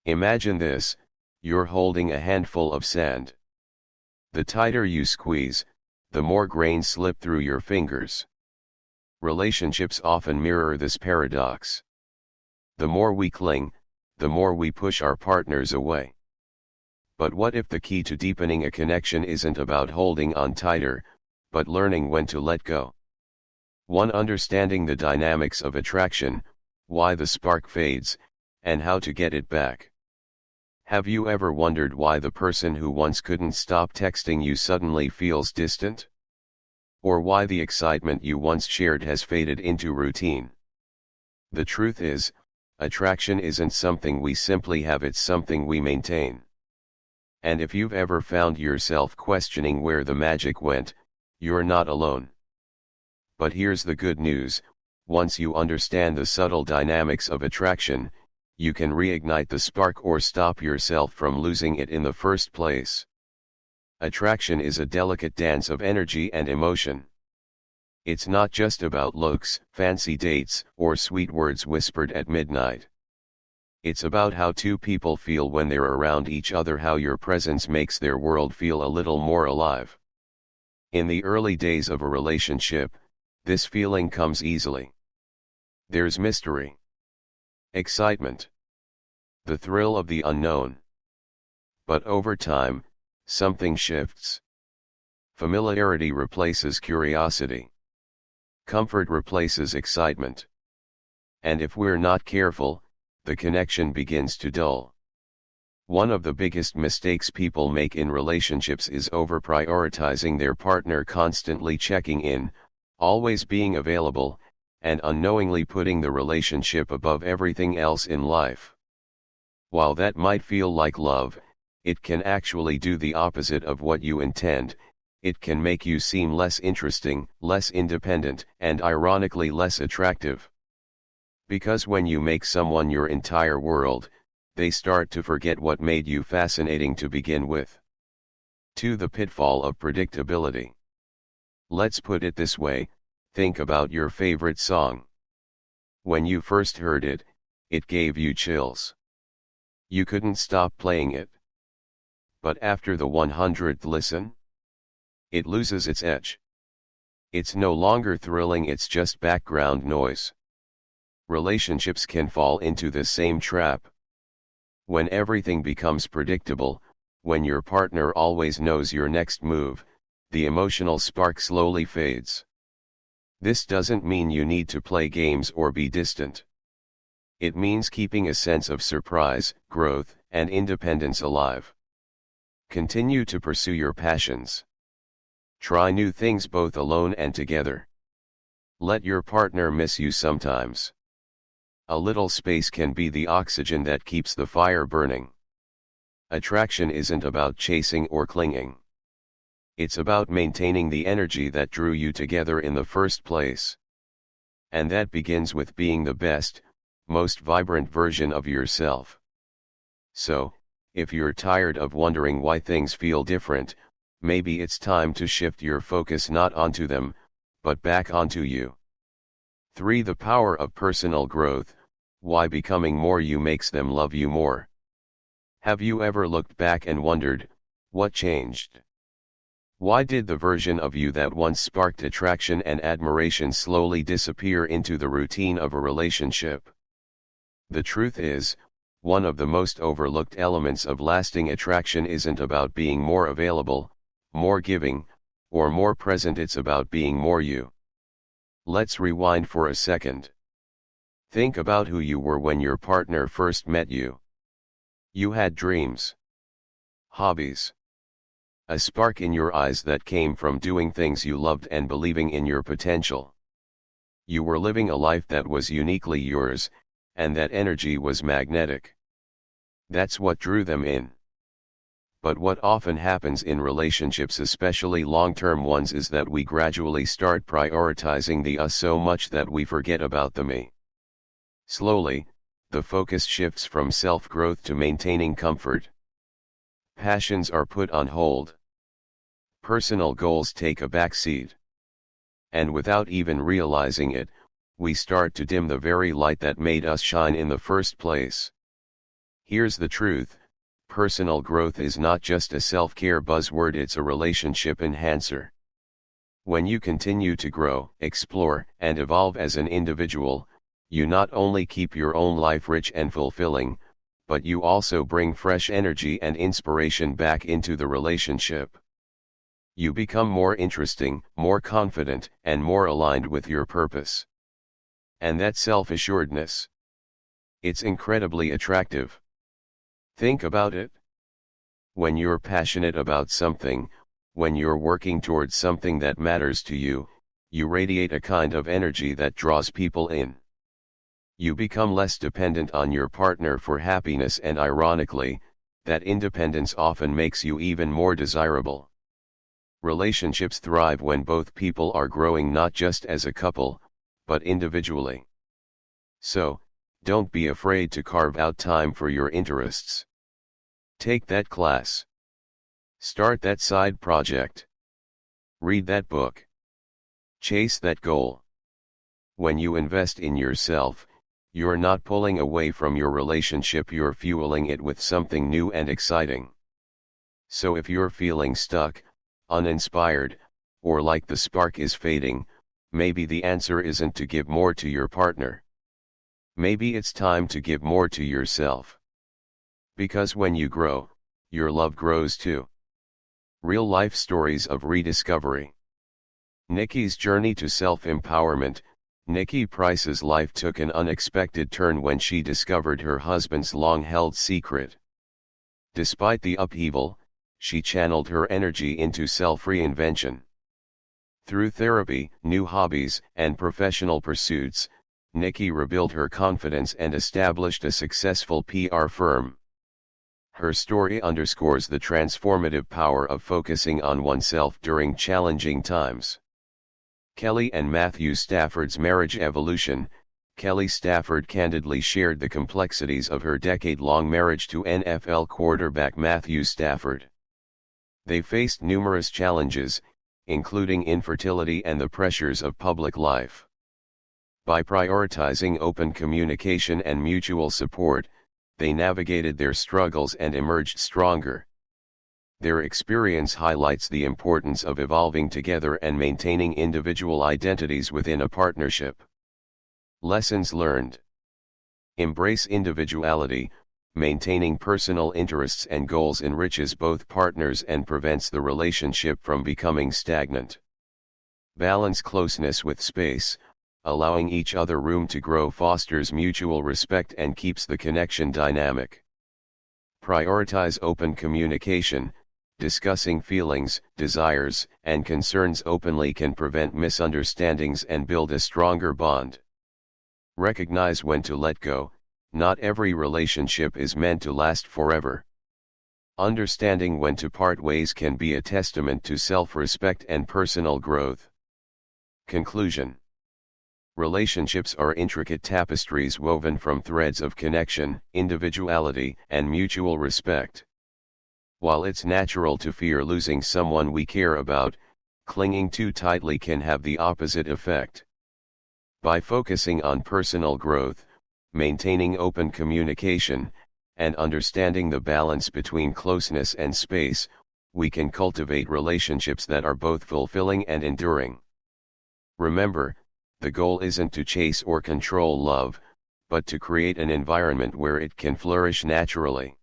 Imagine this: you're holding a handful of sand. The tighter you squeeze, the more grains slip through your fingers. Relationships often mirror this paradox. The more we cling, the more we push our partners away. But what if the key to deepening a connection isn't about holding on tighter, but learning when to let go? 1. Understanding the dynamics of attraction, why the spark fades, and how to get it back. Have you ever wondered why the person who once couldn't stop texting you suddenly feels distant? Or why the excitement you once shared has faded into routine? The truth is, attraction isn't something we simply have, it's something we maintain. And if you've ever found yourself questioning where the magic went, you're not alone. But here's the good news: once you understand the subtle dynamics of attraction, you can reignite the spark or stop yourself from losing it in the first place. Attraction is a delicate dance of energy and emotion. It's not just about looks, fancy dates, or sweet words whispered at midnight. It's about how two people feel when they're around each other, how your presence makes their world feel a little more alive. In the early days of a relationship, this feeling comes easily. There's mystery, excitement, the thrill of the unknown. But over time, something shifts. Familiarity replaces curiosity. Comfort replaces excitement. And if we're not careful, the connection begins to dull. One of the biggest mistakes people make in relationships is over-prioritizing their partner, constantly checking in, always being available, and unknowingly putting the relationship above everything else in life. While that might feel like love, it can actually do the opposite of what you intend. It can make you seem less interesting, less independent, and ironically less attractive. Because when you make someone your entire world, they start to forget what made you fascinating to begin with. 2. The pitfall of predictability. Let's put it this way: think about your favorite song. When you first heard it, it gave you chills. You couldn't stop playing it. But after the 100th listen, it loses its edge. It's no longer thrilling, it's just background noise. Relationships can fall into the same trap. When everything becomes predictable, when your partner always knows your next move, the emotional spark slowly fades. This doesn't mean you need to play games or be distant. It means keeping a sense of surprise, growth, and independence alive. Continue to pursue your passions. Try new things both alone and together. Let your partner miss you sometimes. A little space can be the oxygen that keeps the fire burning. Attraction isn't about chasing or clinging. It's about maintaining the energy that drew you together in the first place. And that begins with being the best, most vibrant version of yourself. So, if you're tired of wondering why things feel different, maybe it's time to shift your focus not onto them, but back onto you. 3. The power of personal growth, why becoming more you makes them love you more. Have you ever looked back and wondered, what changed? Why did the version of you that once sparked attraction and admiration slowly disappear into the routine of a relationship? The truth is, one of the most overlooked elements of lasting attraction isn't about being more available, more giving, or more present, it's about being more you. Let's rewind for a second. Think about who you were when your partner first met you. You had dreams, hobbies, a spark in your eyes that came from doing things you loved and believing in your potential. You were living a life that was uniquely yours, and that energy was magnetic. That's what drew them in. But what often happens in relationships, especially long-term ones, is that we gradually start prioritizing the us so much that we forget about the me. Slowly, the focus shifts from self-growth to maintaining comfort. Passions are put on hold. Personal goals take a backseat. And without even realizing it, we start to dim the very light that made us shine in the first place. Here's the truth: personal growth is not just a self-care buzzword, it's a relationship enhancer. When you continue to grow, explore, and evolve as an individual, you not only keep your own life rich and fulfilling, but you also bring fresh energy and inspiration back into the relationship. You become more interesting, more confident, and more aligned with your purpose. And that self-assuredness, it's incredibly attractive. Think about it. When you're passionate about something, when you're working towards something that matters to you, you radiate a kind of energy that draws people in. You become less dependent on your partner for happiness, and ironically, that independence often makes you even more desirable. Relationships thrive when both people are growing not just as a couple, but individually. So, don't be afraid to carve out time for your interests. Take that class. Start that side project. Read that book. Chase that goal. When you invest in yourself, you're not pulling away from your relationship, you're fueling it with something new and exciting. So if you're feeling stuck, uninspired, or like the spark is fading, maybe the answer isn't to give more to your partner. Maybe it's time to give more to yourself. Because when you grow, your love grows too. Real life stories of rediscovery. Nikki's journey to self-empowerment. Nikki Price's life took an unexpected turn when she discovered her husband's long-held secret. Despite the upheaval, she channeled her energy into self-reinvention. Through therapy, new hobbies, and professional pursuits, Nikki rebuilt her confidence and established a successful PR firm. Her story underscores the transformative power of focusing on oneself during challenging times. Kelly and Matthew Stafford's marriage evolution. Kelly Stafford candidly shared the complexities of her decade-long marriage to NFL quarterback Matthew Stafford. They faced numerous challenges, including infertility and the pressures of public life. By prioritizing open communication and mutual support, they navigated their struggles and emerged stronger. Their experience highlights the importance of evolving together and maintaining individual identities within a partnership. Lessons learned. Embrace individuality. Maintaining personal interests and goals enriches both partners and prevents the relationship from becoming stagnant. Balance closeness with space. Allowing each other room to grow fosters mutual respect and keeps the connection dynamic. Prioritize open communication. Discussing feelings, desires, and concerns openly can prevent misunderstandings and build a stronger bond. Recognize when to let go. Not every relationship is meant to last forever. Understanding when to part ways can be a testament to self-respect and personal growth. Conclusion. Relationships are intricate tapestries woven from threads of connection, individuality, and mutual respect. While it's natural to fear losing someone we care about, clinging too tightly can have the opposite effect. By focusing on personal growth, maintaining open communication, and understanding the balance between closeness and space, we can cultivate relationships that are both fulfilling and enduring. Remember, the goal isn't to chase or control love, but to create an environment where it can flourish naturally.